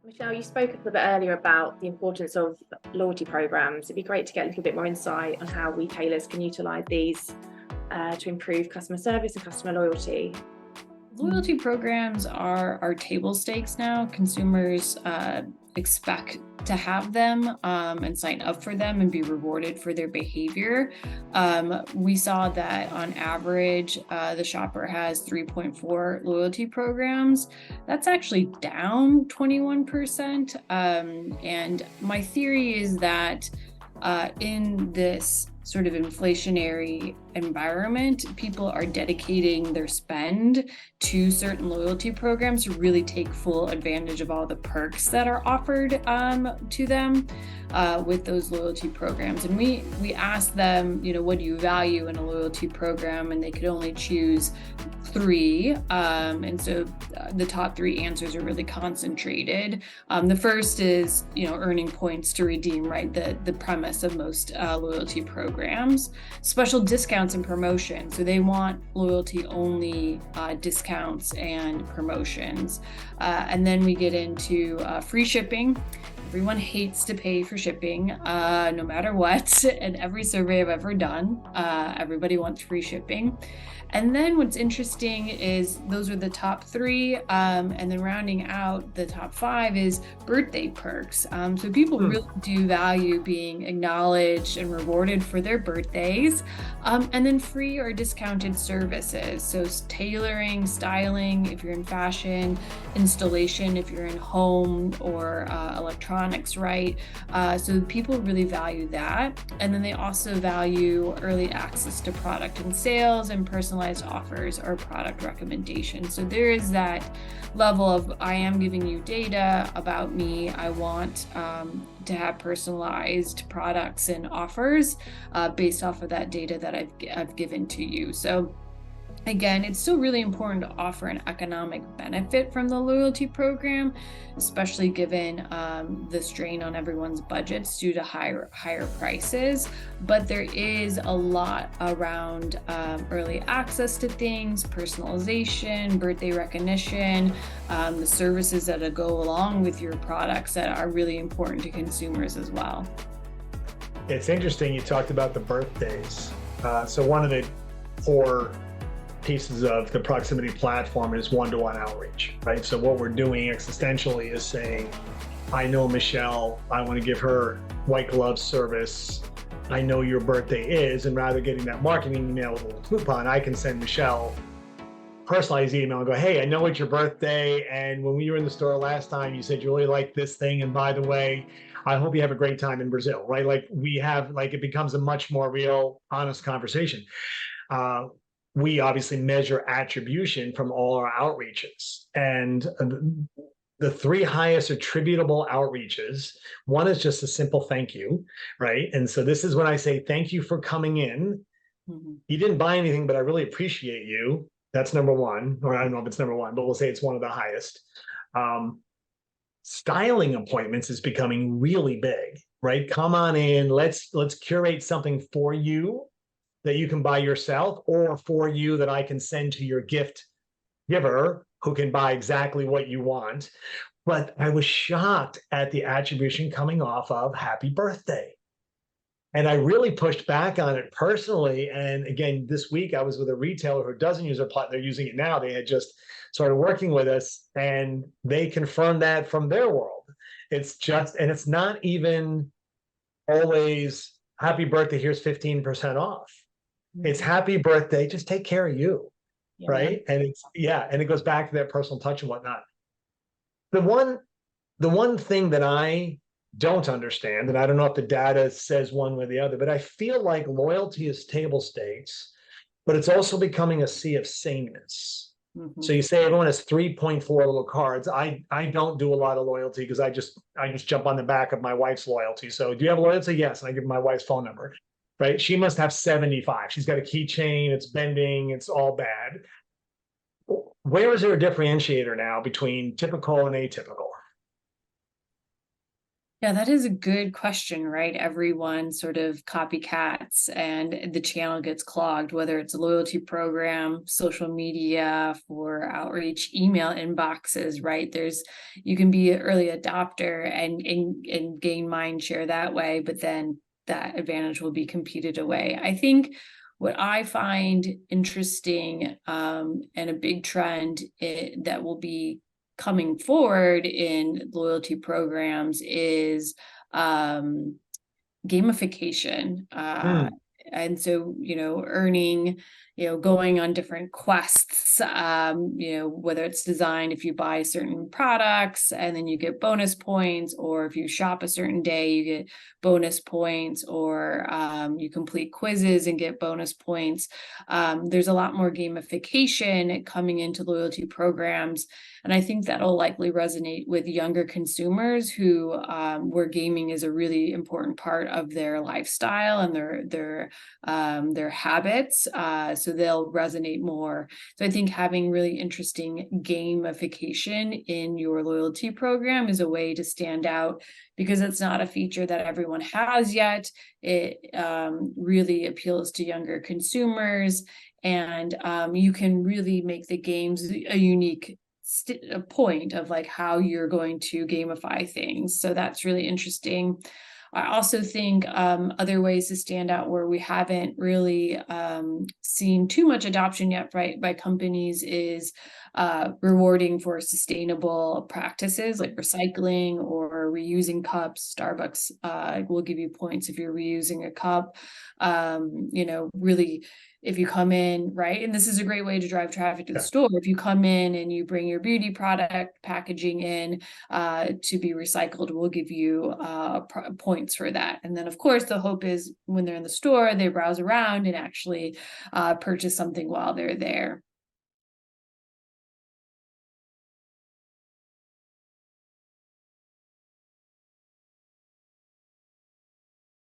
Michelle, you spoke a little bit earlier about the importance of loyalty programs. It'd be great to get a little bit more insight on how retailers can utilize these to improve customer service and customer loyalty. Loyalty programs are table stakes now. Consumers expect to have them and sign up for them and be rewarded for their behavior. We saw that on average, the shopper has 3.4 loyalty programs. That's actually down 21%. And my theory is that in this sort of inflationary environment, people are dedicating their spend to certain loyalty programs to really take full advantage of all the perks that are offered to them with those loyalty programs. And we asked them, what do you value in a loyalty program? And they could only choose three. And so the top three answers are really concentrated. The first is, earning points to redeem, right? The premise of most loyalty programs. Special discounts and promotions. So they want loyalty only discounts and promotions. And then we get into free shipping. Everyone hates to pay for shipping, no matter what. And every survey I've ever done, everybody wants free shipping. And then what's interesting is those are the top three. And then rounding out the top five is birthday perks. So people really do value being acknowledged and rewarded for their birthdays. And then free or discounted services. So tailoring, styling, if you're in fashion, installation, if you're in home or electronics, right? So people really value that. And then they also value early access to product and sales and personalized offers or product recommendations. So there is that level of, I am giving you data about me. I want to have personalized products and offers based off of that data that I've given to you. So again, it's still really important to offer an economic benefit from the loyalty program, especially given the strain on everyone's budgets due to higher prices. But there is a lot around early access to things, personalization, birthday recognition, the services that go along with your products that are really important to consumers as well. It's interesting you talked about the birthdays. So one of the core pieces of the proximity platform is one-to-one outreach, right? So what we're doing existentially is saying, I know Michelle, I want to give her white glove service. I know your birthday is, and rather getting that marketing email with a little coupon, I can send Michelle personalized email and go, hey, I know it's your birthday, and when we were in the store last time, you said you really liked this thing, and by the way, I hope you have a great time in Brazil, right? It becomes a much more real, honest conversation. We obviously measure attribution from all our outreaches. And the three highest attributable outreaches, one is just a simple thank you, right? And so this is when I say, thank you for coming in. You didn't buy anything, but I really appreciate you. That's number one, or I don't know if it's number one, but we'll say it's one of the highest. Styling appointments is becoming really big, right? Come on in, let's curate something for you that you can buy yourself, or for you that I can send to your gift giver who can buy exactly what you want. But I was shocked at the attribution coming off of happy birthday. And I really pushed back on it personally. And again, this week I was with a retailer who doesn't use our platform. They're using it now. They had just started working with us and they confirmed that from their world. It's not even always happy birthday, here's 15% off. It's happy birthday, just take care of you, right? And it goes back to that personal touch and whatnot. The one thing that I don't understand, and I don't know if the data says one way or the other, but I feel like loyalty is table stakes, but it's also becoming a sea of sameness. So you say everyone has 3.4 little cards. I don't do a lot of loyalty because I just jump on the back of my wife's loyalty. So do you have loyalty? Yes, and I give my wife's phone number. Right? She must have 75. She's got a keychain, it's bending, it's all bad. Where is there a differentiator now between typical and atypical? Yeah, that is a good question, right? Everyone sort of copycats and the channel gets clogged, whether it's a loyalty program, social media for outreach, email inboxes, right? You can be an early adopter and gain mind share that way, but then that advantage will be competed away. I think what I find interesting and a big trend that will be coming forward in loyalty programs is gamification. Hmm. And so, earning, going on different quests, whether it's designed if you buy certain products and then you get bonus points, or if you shop a certain day, you get bonus points, or you complete quizzes and get bonus points. There's a lot more gamification coming into loyalty programs. And I think that'll likely resonate with younger consumers who where gaming is a really important part of their lifestyle and their habits. So they'll resonate more. So I think having really interesting gamification in your loyalty program is a way to stand out, because it's not a feature that everyone has yet. It really appeals to younger consumers, and you can really make the games a unique a point of like how you're going to gamify things. So that's really interesting. I also think other ways to stand out where we haven't really seen too much adoption yet, right, by companies is rewarding for sustainable practices like recycling or reusing cups. Starbucks will give you points if you're reusing a cup. Really, if you come in, right, and this is a great way to drive traffic to the store. If you come in and you bring your beauty product packaging in to be recycled, we'll give you points for that. And then, of course, the hope is when they're in the store, they browse around and actually purchase something while they're there.